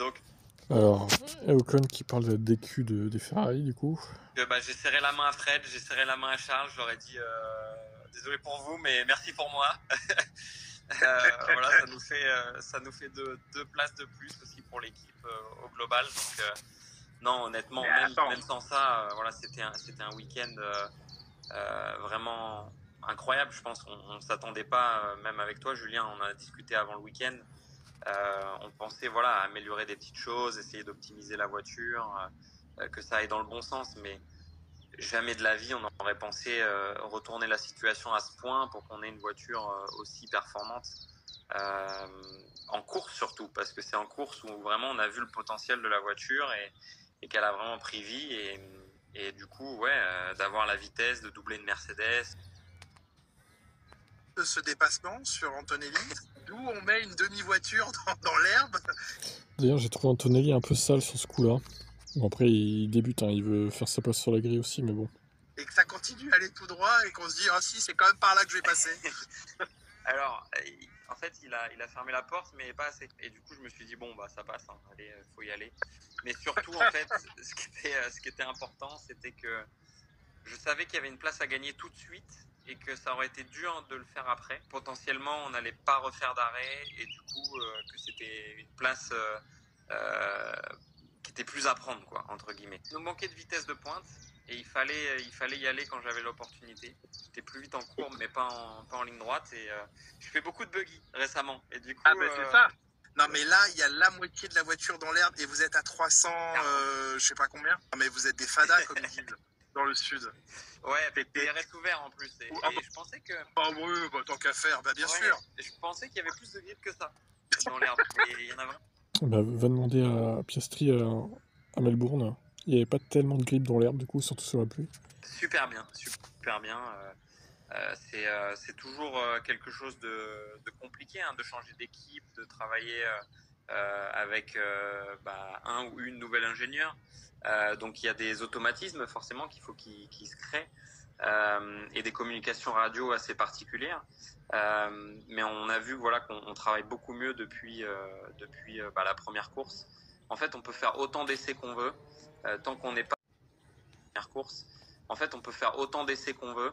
Donc, Alors, et Ocon qui parle de la DQ des Ferrari, du coup. j'ai serré la main à Fred, j'ai serré la main à Charles, j'aurais dit désolé pour vous, mais merci pour moi. Voilà, ça nous fait deux places de plus aussi pour l'équipe au global. Donc, non, honnêtement, même sans ça, voilà, c'était un week-end vraiment incroyable. Je pense qu'on ne s'attendait pas, même avec toi, Julien, on a discuté avant le week-end. On pensait voilà, améliorer des petites choses, essayer d'optimiser la voiture, que ça aille dans le bon sens, mais jamais de la vie on aurait pensé retourner la situation à ce point pour qu'on ait une voiture aussi performante en course surtout, parce que c'est en course où vraiment on a vu le potentiel de la voiture et qu'elle a vraiment pris vie et du coup d'avoir la vitesse de doubler une Mercedes. De ce dépassement sur Antonelli, d'où on met une demi-voiture dans l'herbe. D'ailleurs, j'ai trouvé Antonelli un peu sale sur ce coup-là. Bon, après, il débute, hein, il veut faire sa place sur la grille aussi, mais bon. Et que ça continue à aller tout droit et qu'on se dit, ah si, c'est quand même par là que je vais passer. Alors, en fait, il a fermé la porte, mais pas assez. Et du coup, je me suis dit, bon, bah, ça passe, hein, allez, faut y aller. Mais surtout, en fait, ce qui était important, c'était que je savais qu'il y avait une place à gagner tout de suite et que ça aurait été dur de le faire après. Potentiellement, on n'allait pas refaire d'arrêt et du coup, que c'était une place qui était plus à prendre, quoi, entre guillemets. Il nous manquait de vitesse de pointe et il fallait y aller quand j'avais l'opportunité. J'étais plus vite en courbe, mais pas en ligne droite et je fais beaucoup de buggy récemment. Et du coup, c'est ça. Non, mais là, il y a la moitié de la voiture dans l'herbe et vous êtes à 300, je sais pas combien. Non, mais vous êtes des fadas, comme ils disent, dans le sud. Ouais, PRS ouvert en plus. Et je pensais que. Ah oui, bah, tant qu'à faire, bah bien sûr. Je pensais qu'il y avait plus de grip que ça dans l'herbe. Et il y en a vraiment. Bah, va demander à Piastri à Melbourne. Il n'y avait pas tellement de grip dans l'herbe, du coup, surtout sur la pluie. Super bien. C'est toujours quelque chose de compliqué, hein, de changer d'équipe, de travailler avec un ou une nouvelle ingénieure. Donc il y a des automatismes forcément qu'il faut qu'ils se créent et des communications radio assez particulières. Mais on a vu voilà, qu'on travaille beaucoup mieux depuis la première course. En fait, on peut faire autant d'essais qu'on veut tant qu'on n'est pas dans la première course. En fait, on peut faire autant d'essais qu'on veut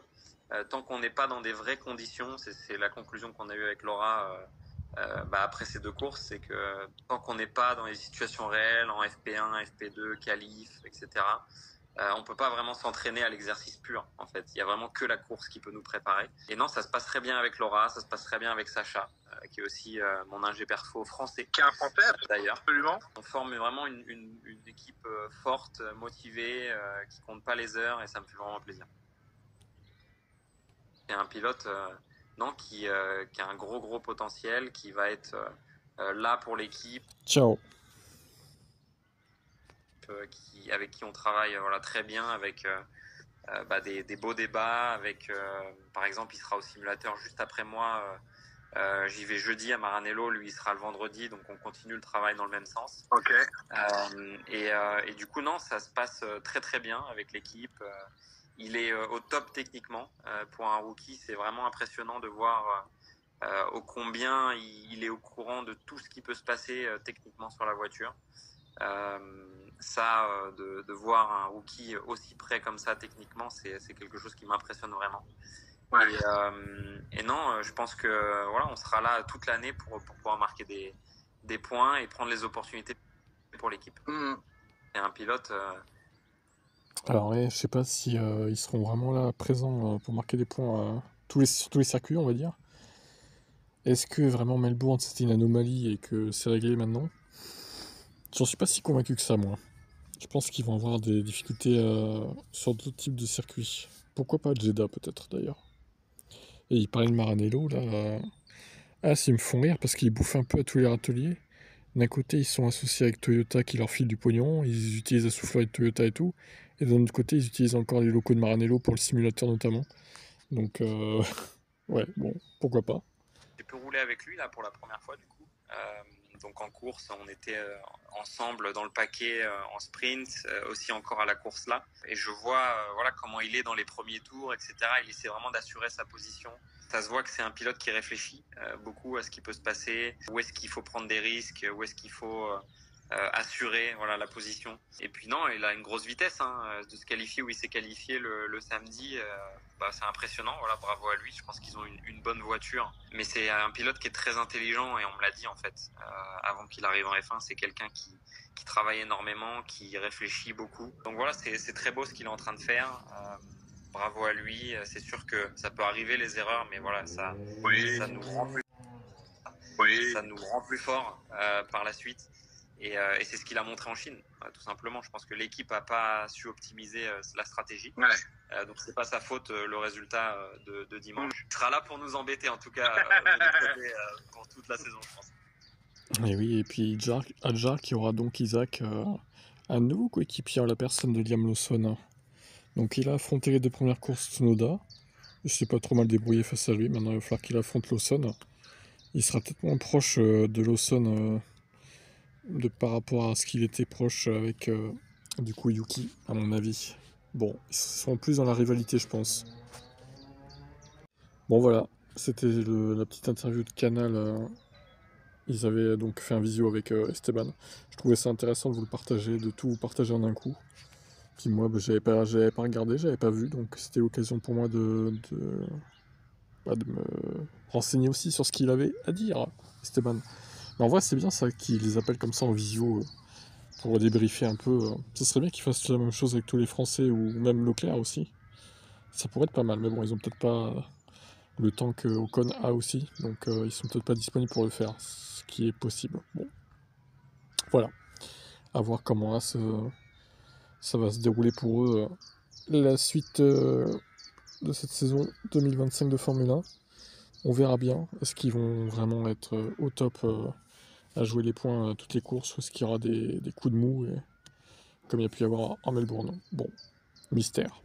tant qu'on n'est pas dans des vraies conditions. C'est la conclusion qu'on a eue avec Laura après ces deux courses, c'est que tant qu'on n'est pas dans les situations réelles, en FP1, FP2, qualif, etc., on peut pas vraiment s'entraîner à l'exercice pur, en fait. Il y a vraiment que la course qui peut nous préparer. Et non, ça se passe très bien avec Laura, ça se passe très bien avec Sacha, qui est aussi mon ingé perfo français. Qui est un français, d'ailleurs. Absolument. On forme vraiment une équipe forte, motivée, qui compte pas les heures, et ça me fait vraiment plaisir. C'est un pilote qui a un gros potentiel, qui va être là pour l'équipe. Ciao. Avec qui on travaille très bien, avec des beaux débats. Avec, par exemple, il sera au simulateur juste après moi. J'y vais jeudi à Maranello, lui il sera le vendredi, donc on continue le travail dans le même sens. Ok. Et du coup, non, ça se passe très bien avec l'équipe. Il est au top techniquement. Pour un rookie, c'est vraiment impressionnant de voir au combien il est au courant de tout ce qui peut se passer techniquement sur la voiture. De voir un rookie aussi près comme ça techniquement, c'est quelque chose qui m'impressionne vraiment. Ouais. Et non, je pense que voilà, on sera là toute l'année pour pouvoir marquer des points et prendre les opportunités pour l'équipe. C'est un pilote. Alors, ouais, je sais pas si ils seront vraiment là présents pour marquer des points sur tous les circuits, on va dire. Est-ce que vraiment Melbourne c'était une anomalie et que c'est réglé maintenant? J'en suis pas si convaincu que ça, moi. Je pense qu'ils vont avoir des difficultés sur d'autres types de circuits. Pourquoi pas Jeddah, peut-être, d'ailleurs. Et il parlait de Maranello, là. Ah, ça me font rire parce qu'ils bouffent un peu à tous les râteliers. D'un côté, ils sont associés avec Toyota qui leur file du pognon, ils utilisent la soufflerie de Toyota et tout. Et d'un autre côté, ils utilisent encore les locaux de Maranello pour le simulateur notamment. Donc, ouais, bon, pourquoi pas. J'ai pu rouler avec lui là pour la première fois du coup. Donc en course, on était ensemble dans le paquet en sprint, aussi encore à la course là. Et je vois comment il est dans les premiers tours, etc. Il essaie vraiment d'assurer sa position. Ça se voit que c'est un pilote qui réfléchit beaucoup à ce qui peut se passer, où est-ce qu'il faut prendre des risques, où est-ce qu'il faut assurer voilà, la position. Et puis non, il a une grosse vitesse hein, de se qualifier où il s'est qualifié le samedi. C'est impressionnant, voilà, bravo à lui. Je pense qu'ils ont une bonne voiture. Mais c'est un pilote qui est très intelligent et on me l'a dit en fait. Avant qu'il arrive en F1, c'est quelqu'un qui travaille énormément, qui réfléchit beaucoup. Donc voilà, c'est très beau ce qu'il est en train de faire. Bravo à lui. C'est sûr que ça peut arriver les erreurs, mais voilà, ça nous rend plus fort par la suite. Et c'est ce qu'il a montré en Chine, tout simplement. Je pense que l'équipe n'a pas su optimiser la stratégie. Donc c'est pas sa faute le résultat de dimanche. Il sera là pour nous embêter en tout cas de notre côté, pour toute la saison, je pense. Et oui, et puis Adjar qui aura donc Isaac, un nouveau coéquipier en la personne de Liam Lawson. Donc il a affronté les 2 premières courses Tsunoda. Il s'est pas trop mal débrouillé face à lui. Maintenant il va falloir qu'il affronte Lawson. Il sera peut-être moins proche de Lawson par rapport à ce qu'il était proche avec du coup Yuki, à mon avis. Bon, ils sont plus dans la rivalité, je pense. Bon voilà, c'était la petite interview de Canal. Ils avaient donc fait un visio avec Esteban. Je trouvais ça intéressant de vous le partager, de tout vous partager en un coup. Puis moi, j'avais pas regardé, j'avais pas vu, donc c'était l'occasion pour moi de me renseigner aussi sur ce qu'il avait à dire, Esteban. Mais en vrai, c'est bien ça qu'ils les appellent comme ça en visio pour débriefer un peu. Ça serait bien qu'ils fassent la même chose avec tous les Français ou même Leclerc aussi. Ça pourrait être pas mal, mais bon, ils ont peut-être pas le temps que Ocon a aussi, donc ils sont peut-être pas disponibles pour le faire, ce qui est possible. Bon, voilà. À voir comment là, ça va se dérouler pour eux la suite de cette saison 2025 de Formule 1. On verra bien. Est-ce qu'ils vont vraiment être au top à jouer les points à toutes les courses, ou est-ce qu'il y aura des coups de mou, comme il y a pu y avoir en Melbourne. Bon, mystère.